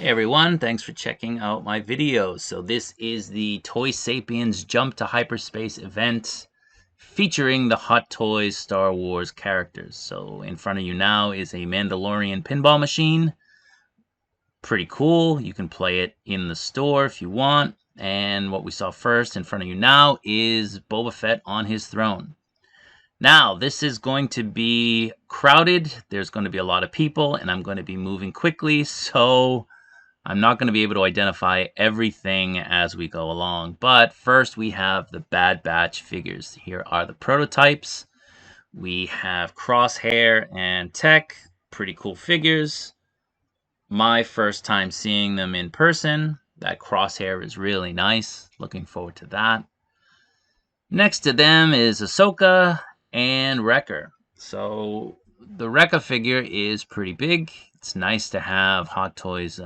Everyone, thanks for checking out my videos. So this is the Toy Sapiens Jump to Hyperspace event featuring the Hot Toys Star Wars characters. So in front of you now is a Mandalorian pinball machine. Pretty cool. You can play it in the store if you want. And what we saw first in front of you now is Boba Fett on his throne. Now, this is going to be crowded. There's going to be a lot of people, and I'm going to be moving quickly, so I'm not going to be able to identify everything as we go along. But first, we have the Bad Batch figures. Here are the prototypes. We have Crosshair and Tech. Pretty cool figures. My first time seeing them in person. That Crosshair is really nice. Looking forward to that. Next to them is Ahsoka and Wrecker. So the Wrecker figure is pretty big. It's nice to have Hot Toys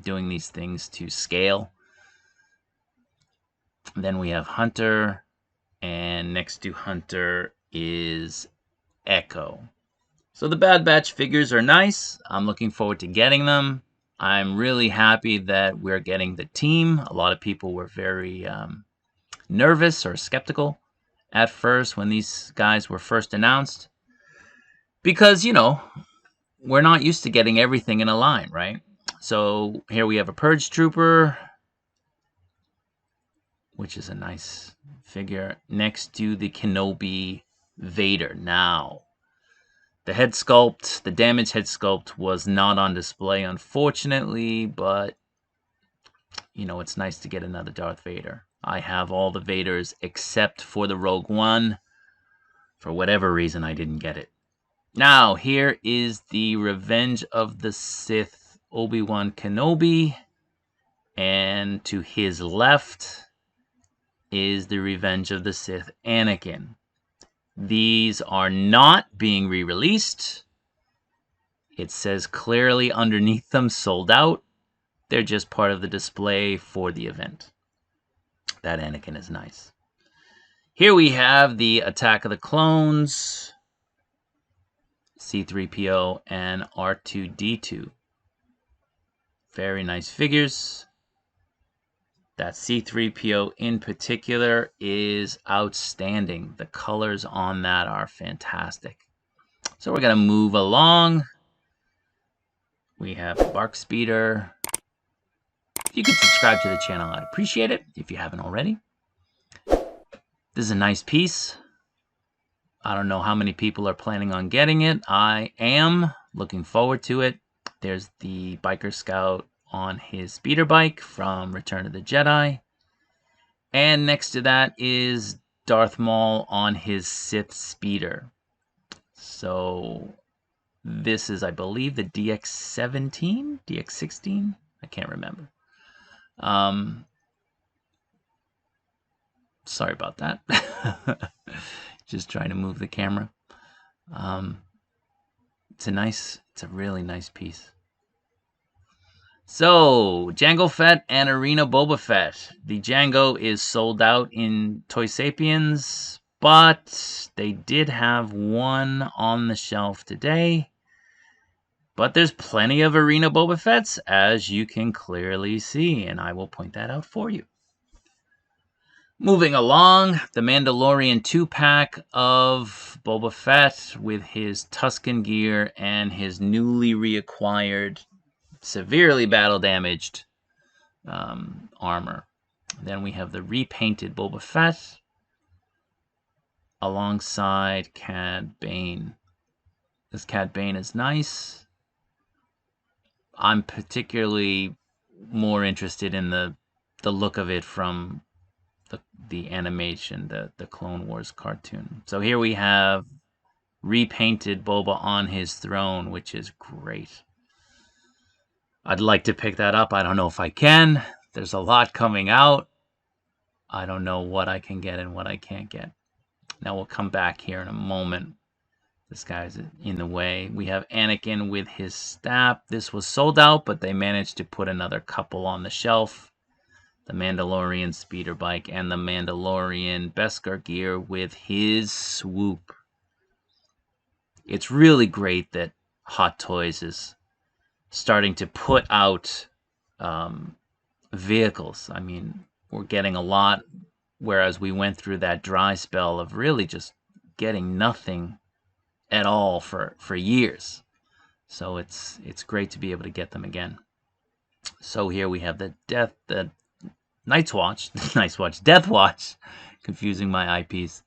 doing these things to scale. Then we have Hunter, and next to Hunter is Echo. So the Bad Batch figures are nice. I'm looking forward to getting them. I'm really happy that we're getting the team. A lot of people were very nervous or skeptical at first when these guys were first announced. Because, you know, we're not used to getting everything in a line, right? So here we have a Purge Trooper, which is a nice figure, next to the Kenobi Vader. Now, the head sculpt, the damaged head sculpt was not on display, unfortunately, but, you know, it's nice to get another Darth Vader. I have all the Vaders except for the Rogue One. For whatever reason, I didn't get it. Now, here is the Revenge of the Sith Obi-Wan Kenobi. And to his left is the Revenge of the Sith Anakin. These are not being re-released. It says clearly underneath them, sold out. They're just part of the display for the event. That Anakin is nice. Here we have the Attack of the Clones, C-3PO and R2-D2. Very nice figures. That C-3PO in particular is outstanding. The colors on that are fantastic. So we're going to move along. We have Bark Speeder. If you could subscribe to the channel, I'd appreciate it if you haven't already. This is a nice piece. I don't know how many people are planning on getting it. I am looking forward to it. There's the Biker Scout on his speeder bike from Return of the Jedi. And next to that is Darth Maul on his Sith speeder. So this is, I believe, the DX-17? DX-16? I can't remember. Sorry about that. Just trying to move the camera. It's a really nice piece. So, Jango Fett and Arena Boba Fett. The Jango is sold out in Toy Sapiens, but they did have one on the shelf today. But there's plenty of Arena Boba Fett's, as you can clearly see, and I will point that out for you. Moving along, the Mandalorian 2-pack of Boba Fett with his Tusken gear and his newly reacquired, severely battle-damaged armor. Then we have the repainted Boba Fett alongside Cad Bane. This Cad Bane is nice. I'm particularly more interested in the look of it from the animation, the Clone Wars cartoon. So here we have repainted Boba on his throne, which is great. I'd like to pick that up. I don't know if I can. There's a lot coming out. I don't know what I can get and what I can't get. Now we'll come back here in a moment. This guy's in the way. We have Anakin with his staff. This was sold out, but they managed to put another couple on the shelf. The Mandalorian speeder bike and the Mandalorian Beskar gear with his swoop. It's really great that Hot Toys is starting to put out vehicles. I mean, we're getting a lot, whereas we went through that dry spell of really just getting nothing at all for years. So it's great to be able to get them again. So here we have the Night's Watch, Death Watch, confusing my IPs,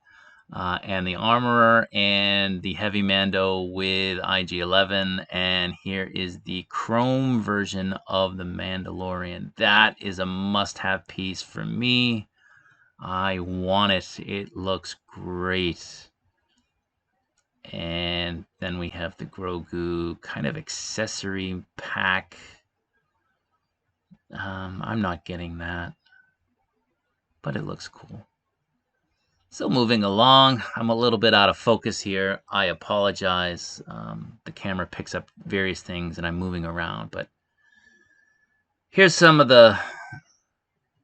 and the Armorer and the Heavy Mando with IG-11, and here is the Chrome version of the Mandalorian. That is a must-have piece for me. I want it. It looks great. And then we have the Grogu kind of accessory pack. I'm not getting that, but it looks cool. So moving along, I'm a little bit out of focus here. I apologize. The camera picks up various things and I'm moving around, but here's some of the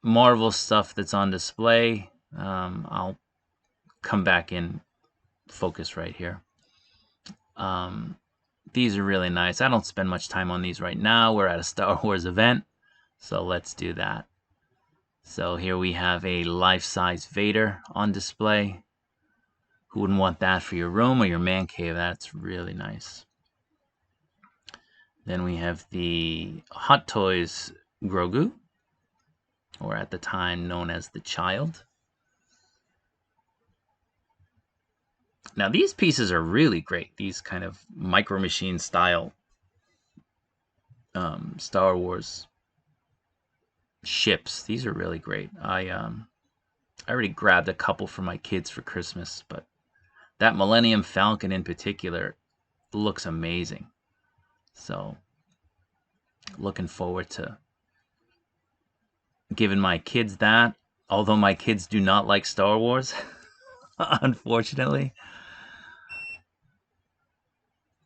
Marvel stuff that's on display. I'll come back in focus right here. These are really nice. I don't spend much time on these right now. We're at a Star Wars event, so let's do that. So here we have a life-size Vader on display. Who wouldn't want that for your room or your man cave? That's really nice. Then we have the Hot Toys Grogu, or at the time known as the Child. Now these pieces are really great. These kind of Micro Machine style Star Wars ships. These are really great. I already grabbed a couple for my kids for Christmas, but that Millennium Falcon in particular looks amazing. So looking forward to giving my kids that, although my kids do not like Star Wars, unfortunately.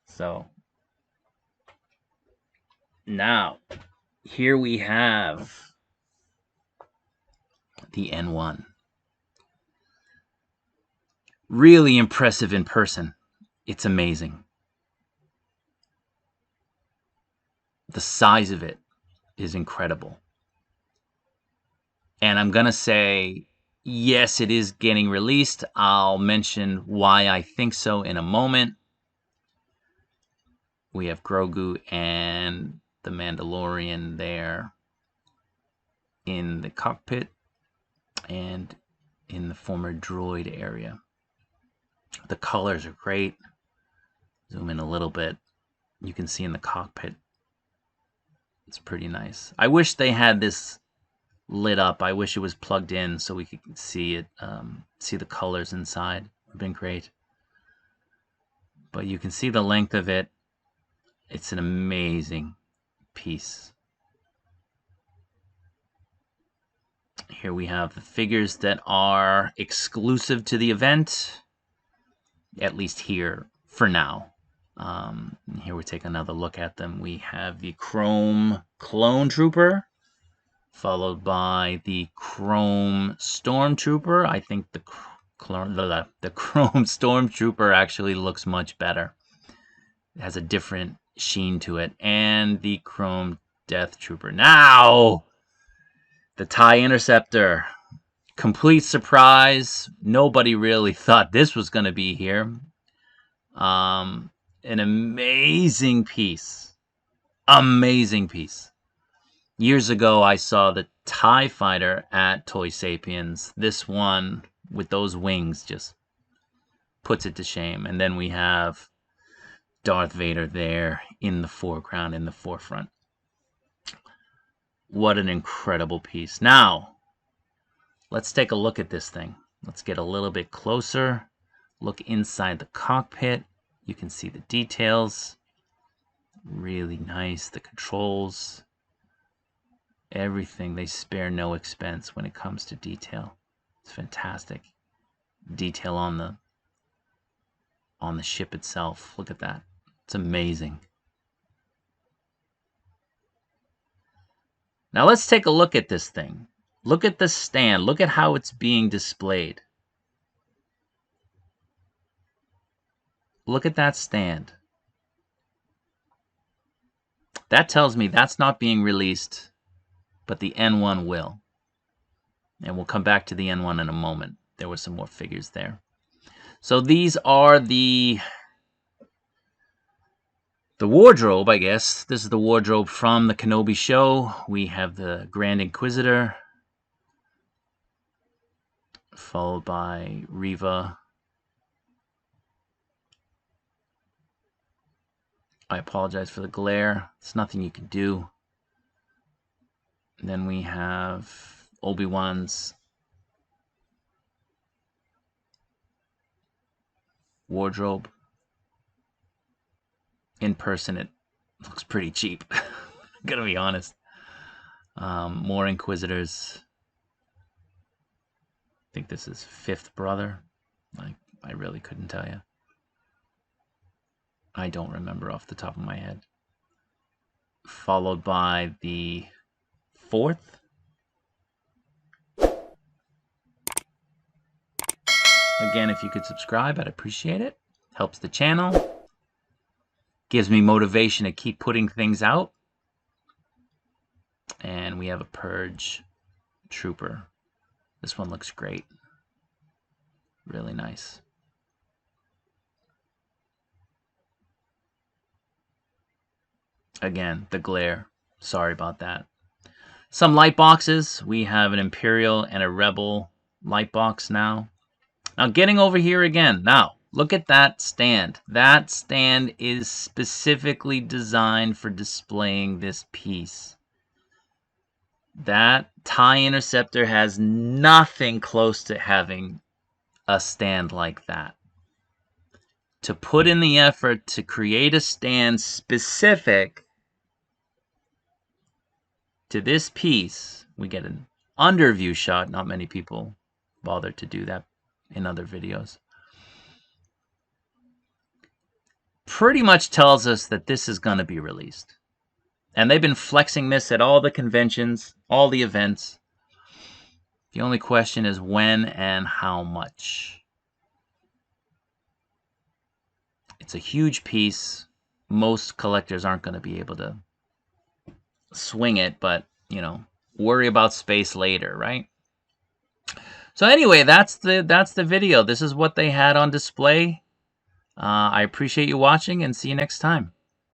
So now here we have the N1. Really impressive in person. It's amazing. The size of it is incredible. And I'm going to say, yes, it is getting released. I'll mention why I think so in a moment. We have Grogu and the Mandalorian there in the cockpit and in the former droid area. The colors are great. Zoom in a little bit. You can see in the cockpit. It's pretty nice. I wish they had this lit up. I wish it was plugged in so we could see it, see the colors inside. It would have been great. But you can see the length of it. It's an amazing piece. Here we have the figures that are exclusive to the event, at least here for now. Here we take another look at them. We have the Chrome Clone Trooper, followed by the Chrome Stormtrooper. I think the Chrome Stormtrooper actually looks much better. It has a different sheen to it. And the Chrome Death Trooper. Now, the TIE Interceptor. Complete surprise. Nobody really thought this was going to be here. An amazing piece. Amazing piece. Years ago, I saw the TIE Fighter at Toy Sapiens. This one, with those wings, just puts it to shame. And then we have Darth Vader there in the foreground, in the forefront. What an incredible piece. Now, let's take a look at this thing. Let's get a little bit closer. Look inside the cockpit. You can see the details. Really nice. The controls. Everything. They spare no expense when it comes to detail. It's fantastic. Detail on the ship itself. Look at that. It's amazing. Now let's take a look at this thing. Look at the stand. Look at how it's being displayed. Look at that stand. That tells me that's not being released but the N1 will. And we'll come back to the N1 in a moment. There were some more figures there. So these are the wardrobe, I guess. This is the wardrobe from the Kenobi show. We have the Grand Inquisitor, followed by Reva. I apologize for the glare. It's nothing you can do. And then we have Obi-Wan's wardrobe. In person, it looks pretty cheap. Gonna be honest. More Inquisitors. I think this is fifth brother. I really couldn't tell you. I don't remember off the top of my head. Followed by the fourth. Again, if you could subscribe, I'd appreciate it. Helps the channel. Gives me motivation to keep putting things out. And we have a Purge Trooper. This one looks great. Really nice. Again, the glare. Sorry about that. Some light boxes. We have an Imperial and a Rebel light box now. Now getting over here again. Now, look at that stand. That stand is specifically designed for displaying this piece. That TIE Interceptor has nothing close to having a stand like that. To put in the effort to create a stand specific to this piece, we get an underview shot. Not many people bother to do that in other videos. Pretty much tells us that this is going to be released. And they've been flexing this at all the conventions, all the events. The only question is when and how much. It's a huge piece. Most collectors aren't going to be able to swing it, but, you know, worry about space later, right? So anyway, that's the video. This is what they had on display. I appreciate you watching and see you next time.